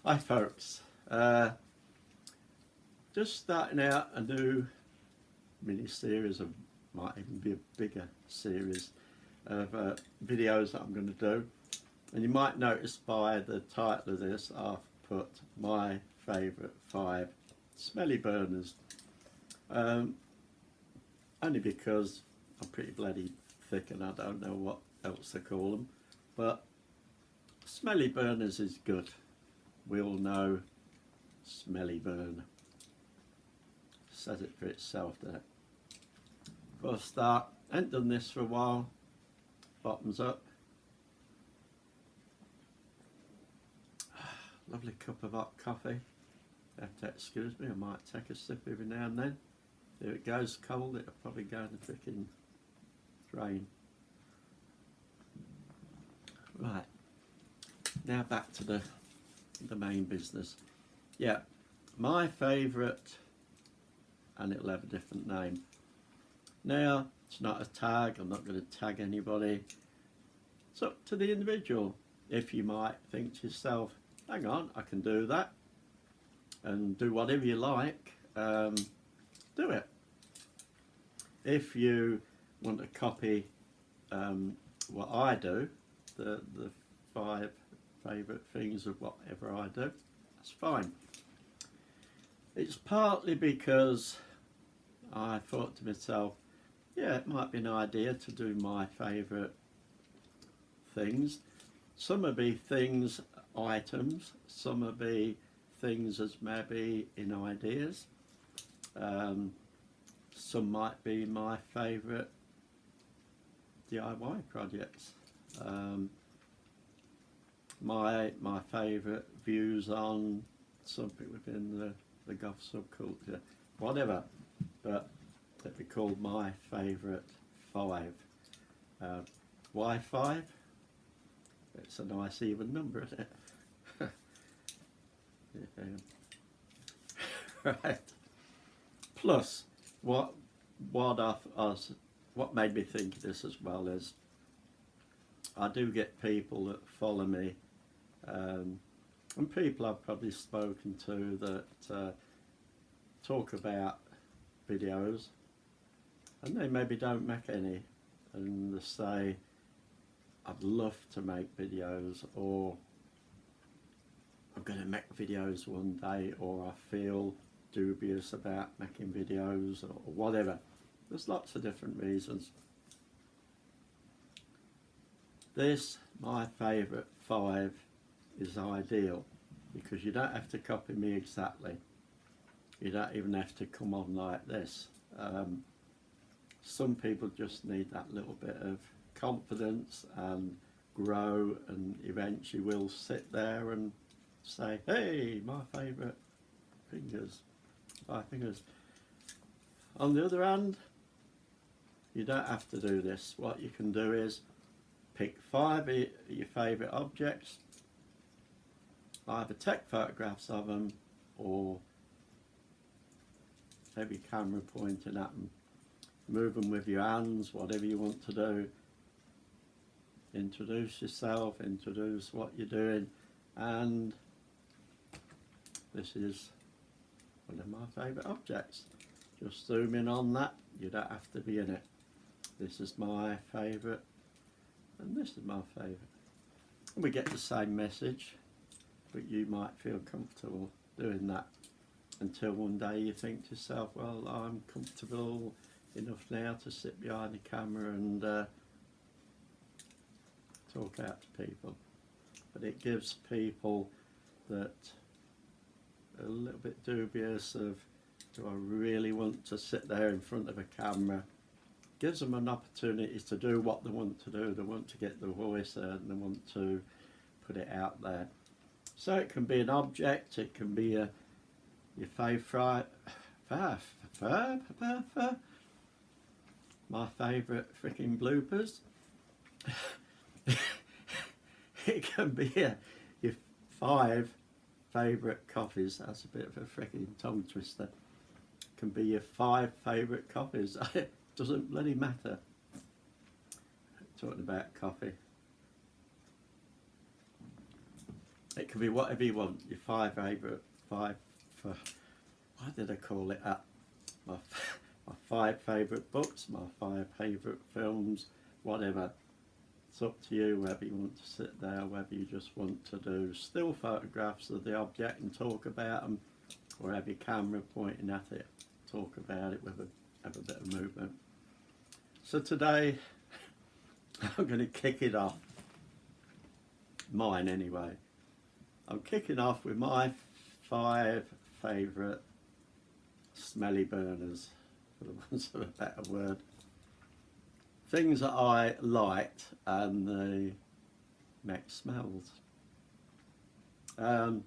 Hi folks, just starting out a new mini series, of might even be a bigger series of videos that I'm going to do, and you might notice by the title of this I've put my favourite 5 smelly burners, only because I'm pretty bloody thick and I don't know what else to call them, but smelly burners is good. We all know smelly burn. Says it for itself there. For a start, ain't done this for a while. Bottoms up. Lovely cup of hot coffee. You have to excuse me, I might take a sip every now and then. If it goes cold, it'll probably go in the freaking drain. Right, now back to the main business. Yeah, my favourite, and it'll have a different name. Now, it's not a tag, I'm not going to tag anybody. It's up to the individual. If you might think to yourself, hang on, I can do that, and do whatever you like, do it. If you want to copy what I do, the 5 favourite things of whatever I do, that's fine. It's partly because I thought to myself, yeah, it might be an idea to do my favourite things. Some will be things, items, some will be things as maybe in ideas, some might be my favourite DIY projects. My favourite views on something within the goth subculture, whatever, but it'd be called my favourite 5. Why 5? It's a nice even number, isn't it? Yeah. Right. Plus, what made me think of this as well is, I do get people that follow me, and people I've probably spoken to that talk about videos, and they maybe don't make any, and they say, I'd love to make videos, or I'm going to make videos one day, or I feel dubious about making videos, or whatever. There's lots of different reasons. This, my favourite 5, is ideal because you don't have to copy me exactly. You don't even have to come on like this. Some people just need that little bit of confidence and grow, and eventually will sit there and say, hey, my favourite fingers, 5 fingers. On the other hand, you don't have to do this. What you can do is pick 5 of your favourite objects, either take photographs of them or have your camera pointing at them, move them with your hands, whatever you want to do. Introduce yourself, introduce what you're doing, and this is one of my favourite objects. Just zoom in on that, you don't have to be in it. This is my favourite, and this is my favourite. And we get the same message, but you might feel comfortable doing that until one day you think to yourself, well, I'm comfortable enough now to sit behind the camera and talk out to people. But it gives people that are a little bit dubious of, do I really want to sit there in front of a camera? Gives them an opportunity to do what they want to do. They want to get their voice out and they want to put it out there. So it can be an object, it can be your favourite, my favourite freaking bloopers. It can be your 5 favourite coffees. That's a bit of a freaking tongue twister. It can be your 5 favourite coffees. It doesn't bloody matter. Talking about coffee. It can be whatever you want. Your five favourite, why did I call it that? My, my 5 favourite books, my 5 favourite films, whatever. It's up to you whether you want to sit there, whether you just want to do still photographs of the object and talk about them, or have your camera pointing at it, talk about it with have a bit of movement. So today I'm going to kick it off, mine anyway. I'm kicking off with my 5 favourite smelly burners, for the want of a better word. Things that I liked and they make smells. I've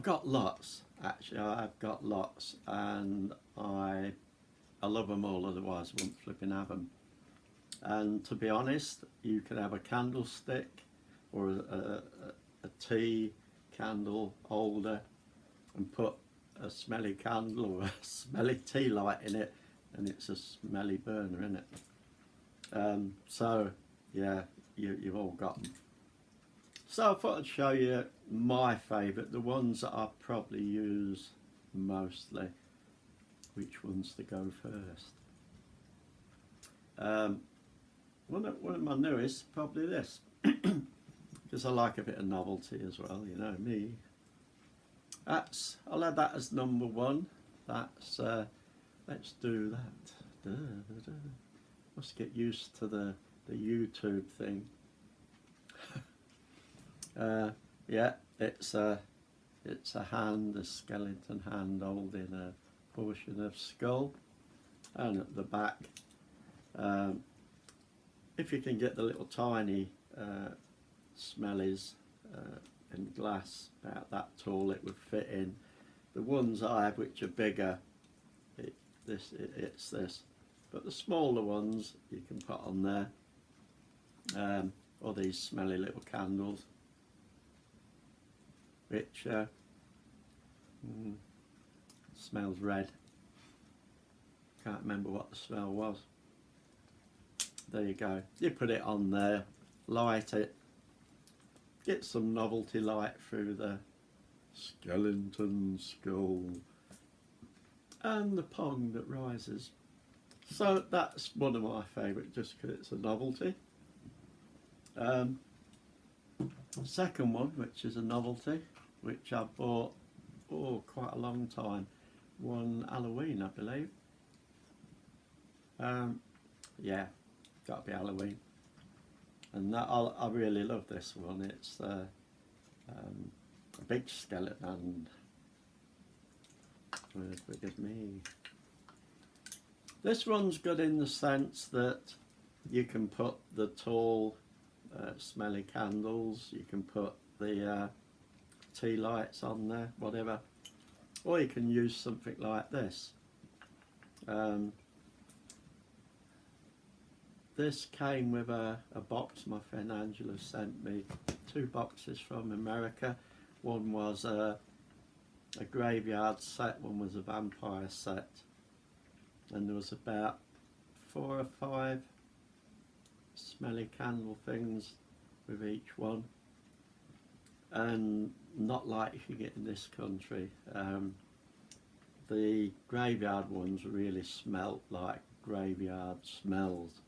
got lots, actually. I've got lots, and I love them all, otherwise I wouldn't flipping have them. And to be honest, you can have a candlestick or a tea candle holder and put a smelly candle or a smelly tea light in it, and it's a smelly burner, isn't it? So yeah, you've all got them. So I thought I'd show you my favourite, the ones that I probably use mostly. Which ones to go first? One of my newest, probably this, because I like a bit of novelty as well, you know me. I'll add that as number 1. That's let's do that. Duh, duh, duh. Must get used to the YouTube thing. Yeah, it's a hand, a skeleton hand holding a portion of skull, and at the back, if you can get the little tiny smellies in glass about that tall, it would fit in. The ones I have which are bigger, it's this, but the smaller ones you can put on there, or these smelly little candles, which smells red. Can't remember what the smell was. There you go. You put it on there, light it, get some novelty light through the skeleton skull and the pong that rises. So that's one of my favourite, just because it's a novelty. Second one, which is a novelty, which I bought quite a long time, one Halloween I believe. Yeah, got to be Halloween, and that I really love this one. It's a big skeleton, and as big as me. This one's good in the sense that you can put the tall smelly candles, you can put the tea lights on there, whatever, or you can use something like this. This came with a box my friend Angela sent me, 2 boxes from America. One was a graveyard set, one was a vampire set, and there was about 4 or 5 smelly candle things with each one, and not like you get in this country. The graveyard ones really smelt like graveyard smells.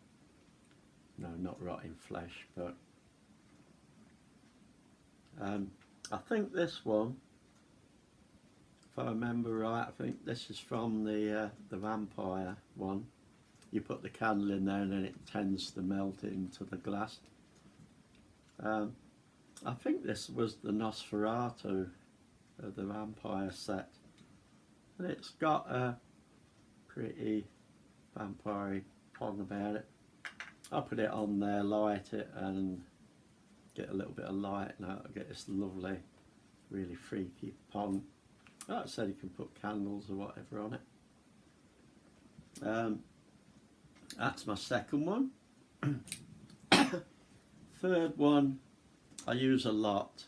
No, not rotting flesh, but I think this one, if I remember right, I think this is from the vampire one. You put the candle in there and then it tends to melt into the glass. I think this was the Nosferatu of the vampire set, and it's got a pretty vampire pong about it. I put it on there, light it, and get a little bit of light, and I'll get this lovely, really freaky pong. Like I said, you can put candles or whatever on it. That's my second one. Third one I use a lot.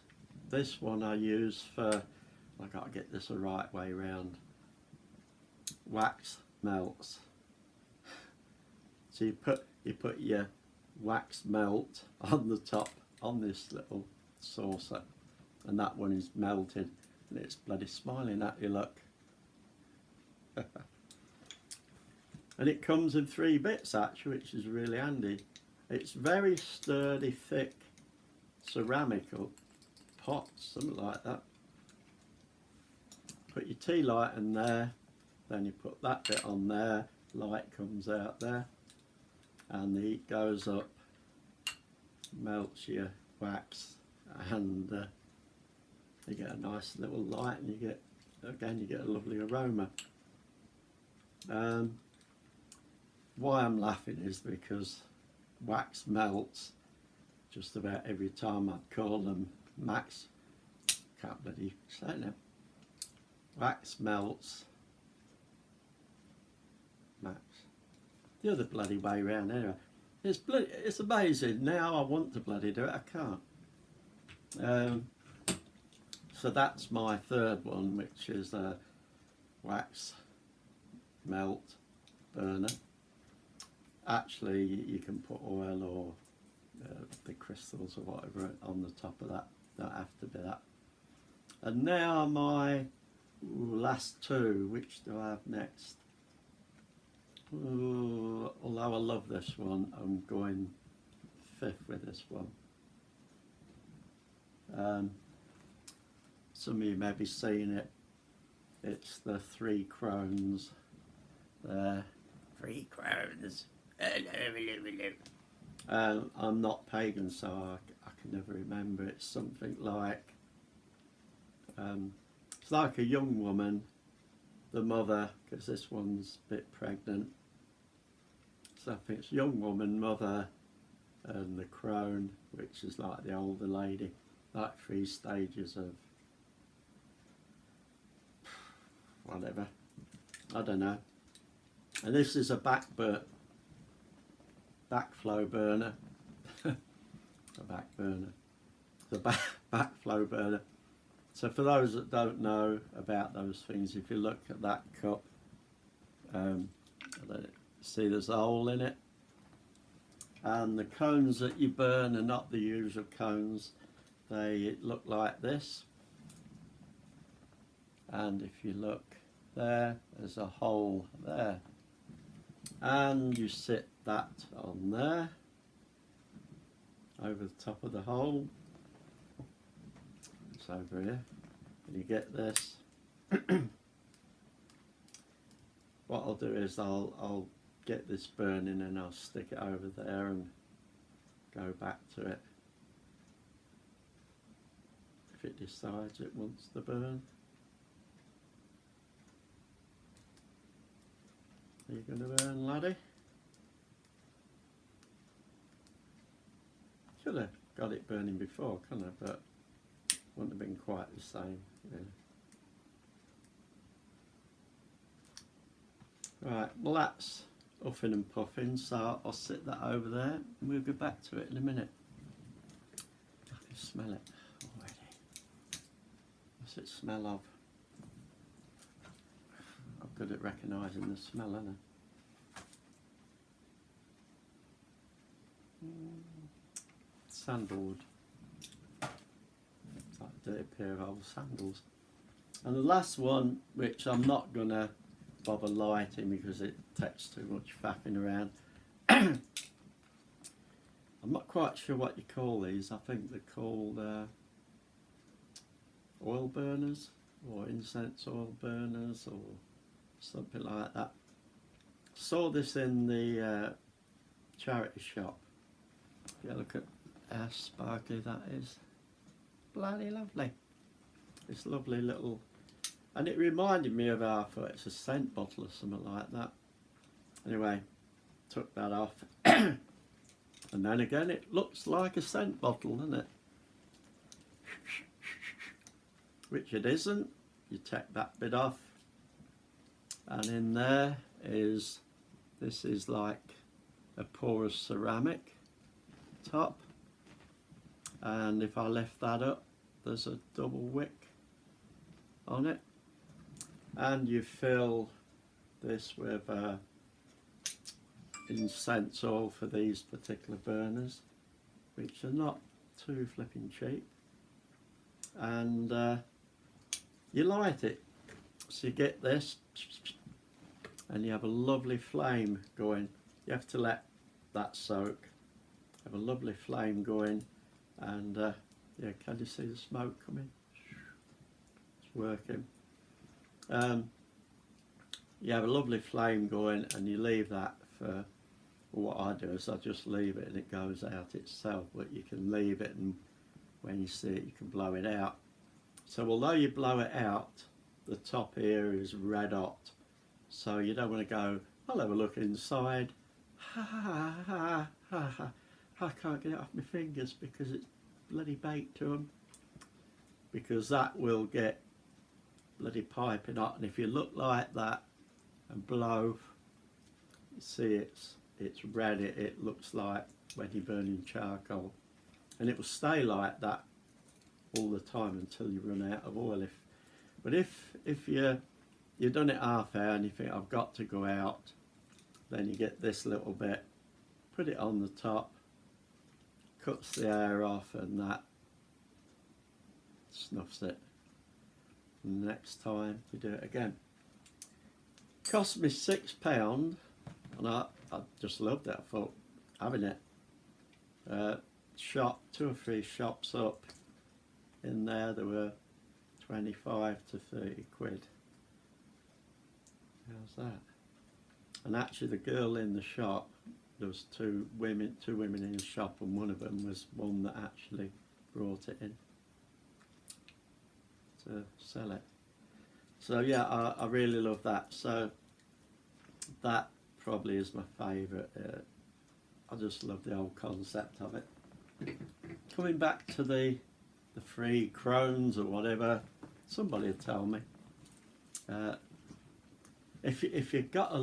This one I use for, I gotta get this the right way round, wax melts. So you put your wax melt on the top on this little saucer, and that one is melted, and it's bloody smiling at you, look. And it comes in 3 bits actually, which is really handy. It's very sturdy, thick ceramical pot, something like that. Put your tea light in there, then you put that bit on there, light comes out there, and the heat goes up, melts your wax, and you get a nice little light, and you get a lovely aroma. Why I'm laughing is because wax melts just about every time I call them Max. Can't bloody say it now. Wax melts. Max. The other bloody way round anyway. It's amazing. Now I want to bloody do it, I can't. So that's my third one, which is a wax melt burner. Actually, you can put oil or the crystals or whatever on the top of that. Don't have to be that. And now my last 2, which do I have next? Ooh, although I love this one, I'm going 5th with this one. Some of you may be seeing it. It's the 3 crones. There, 3 crones. I'm not pagan, so I can never remember. It's something like, it's like a young woman, the mother, because this one's a bit pregnant. So I think it's young woman, mother, and the crone, which is like the older lady, like 3 stages of whatever, I don't know. And this is a backflow burner, a back burner, the backflow burner. So for those that don't know about those things, if you look at that cup, see there's a hole in it, and the cones that you burn are not the usual cones. They look like this, and if you look there, there's a hole there, and you sit that on there over the top of the hole. It's over here, and you get this. What I'll do is I'll get this burning and I'll stick it over there and go back to it if it decides it wants to burn. Are you going to burn, laddie? Should have got it burning before, couldn't I? But wouldn't have been quite the same. Yeah. Right, well that's huffing and puffing, so I'll sit that over there and we'll get back to it in a minute. I can smell it already. What's it smell of? I'm good at recognising the smell, aren't I? Sandalwood. It's like a dirty pair of old sandals. And the last one, which I'm not going to bother lighting because it takes too much faffing around. I'm not quite sure what you call these. I think they're called oil burners or incense oil burners or something like that. Saw this in the charity shop. Yeah, look at how sparkly that is. Bloody lovely. This lovely little, and it reminded me of I thought it's a scent bottle or something like that. Anyway, took that off. And then again, it looks like a scent bottle, doesn't it? Which it isn't. You take that bit off, and in there is, this is like a porous ceramic top, and if I lift that up, there's a double wick on it, and you fill this with incense oil for these particular burners, which are not too flipping cheap. and you light it. So you get this, and you have a lovely flame going. You have to let that soak. Have a lovely flame going, and yeah, can you see the smoke coming? It's working. You have a lovely flame going, and you leave that for. What I do is I just leave it and it goes out itself, but you can leave it, and when you see it you can blow it out. So although you blow it out, the top here is red hot, so you don't want to go, I'll have a look inside, ha ha ha ha ha, I can't get it off my fingers because it's bloody baked to them, because that will get bloody piping hot. And if you look like that and blow, you see it's red. It looks like when you're burning charcoal, and it will stay like that all the time until you run out of oil. But if you've done it half hour and you think I've got to go out, then you get this little bit, put it on the top, cuts the air off, and that snuffs it. And the next time you do it again. Cost me £6, and I just loved it. I thought, having it. Shop, 2 or 3 shops up in there, there were 25 to 30 quid. How's that? And actually the girl in the shop, there was two women in the shop, and one of them was one that actually brought it in to sell it. So yeah, I really love that. So that probably is my favourite. I just love the whole concept of it. Coming back to the free crones or whatever, somebody will tell me. If you've got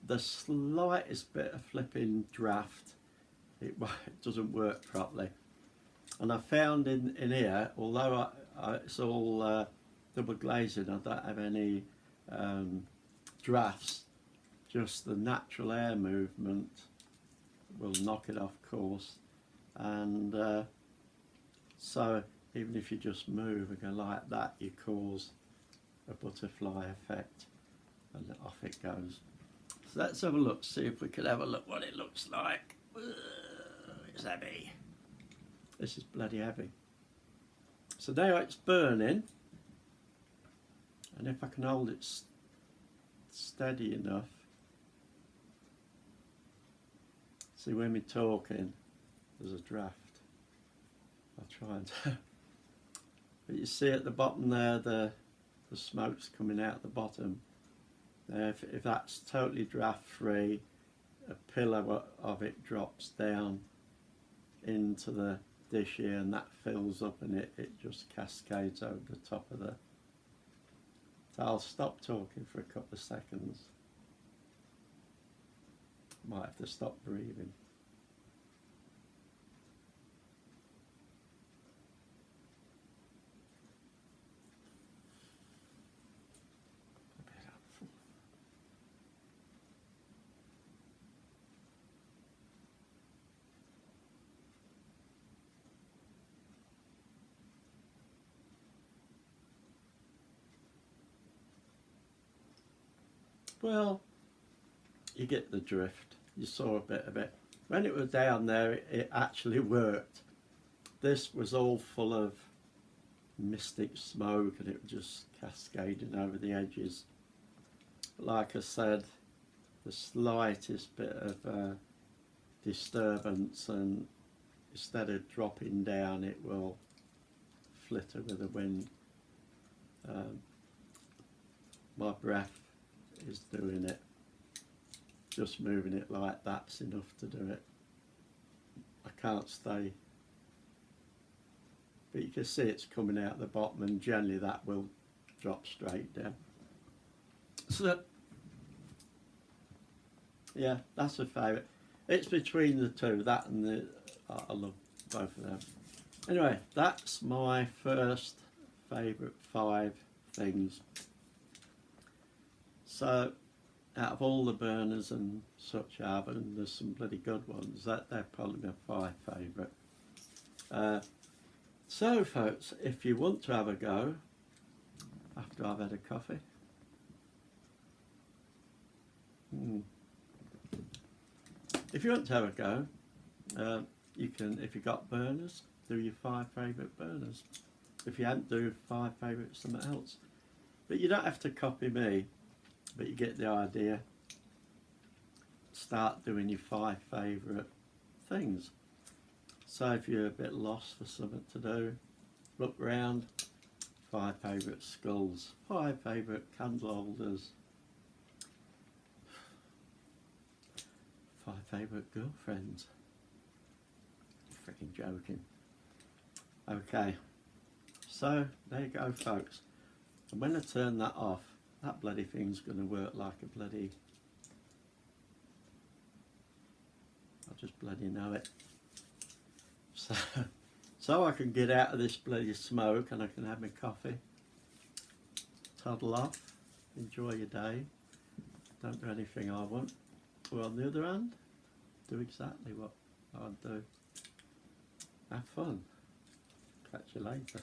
the slightest bit of flipping draft, it doesn't work properly. And I found in here, although it's all double glazing, I don't have any drafts, just the natural air movement will knock it off course. And so even if you just move and go like that, you cause a butterfly effect, and off it goes. So let's have a look, see if we can have a look what it looks like. It's heavy. This is bloody heavy. So now it's burning, and if I can hold it steady enough, see when we're talking, there's a draft. I'll try and but you see at the bottom there, the smoke's coming out the bottom. Now if that's totally draft free, a pillar of it drops down into the dish here, and that fills up, and it just cascades over the top of the. So I'll stop talking for a couple of seconds. Might have to stop breathing. Well, you get the drift. You saw a bit of it. When it was down there, it actually worked. This was all full of mystic smoke, and it was just cascading over the edges. Like I said, the slightest bit of disturbance, and instead of dropping down, it will flitter with the wind. My breath is doing it. Just moving it like that's enough to do it. I can't stay, but you can see it's coming out the bottom, and generally that will drop straight down. So yeah, that's a favourite. It's between the two, that and the, I love both of them. Anyway, that's my first favourite 5 things. So out of all the burners and such I have, and there's some bloody good ones, they're probably my 5 favourite. So folks, if you want to have a go after I've had a coffee, if you want to have a go, you can, if you've got burners, do your 5 favourite burners. If you haven't, do 5 favourite something else. But you don't have to copy me, but you get the idea. Start doing your 5 favourite things. So if you're a bit lost for something to do, look round, 5 favourite skulls, 5 favourite candle holders, 5 favourite girlfriends. Freaking joking. Okay, so there you go folks. And when I turn that off, that bloody thing's going to work like a bloody... I just bloody know it. So I can get out of this bloody smoke and I can have my coffee, toddle off, enjoy your day, don't do anything I want. Or on the other hand, do exactly what I do. Have fun. Catch you later.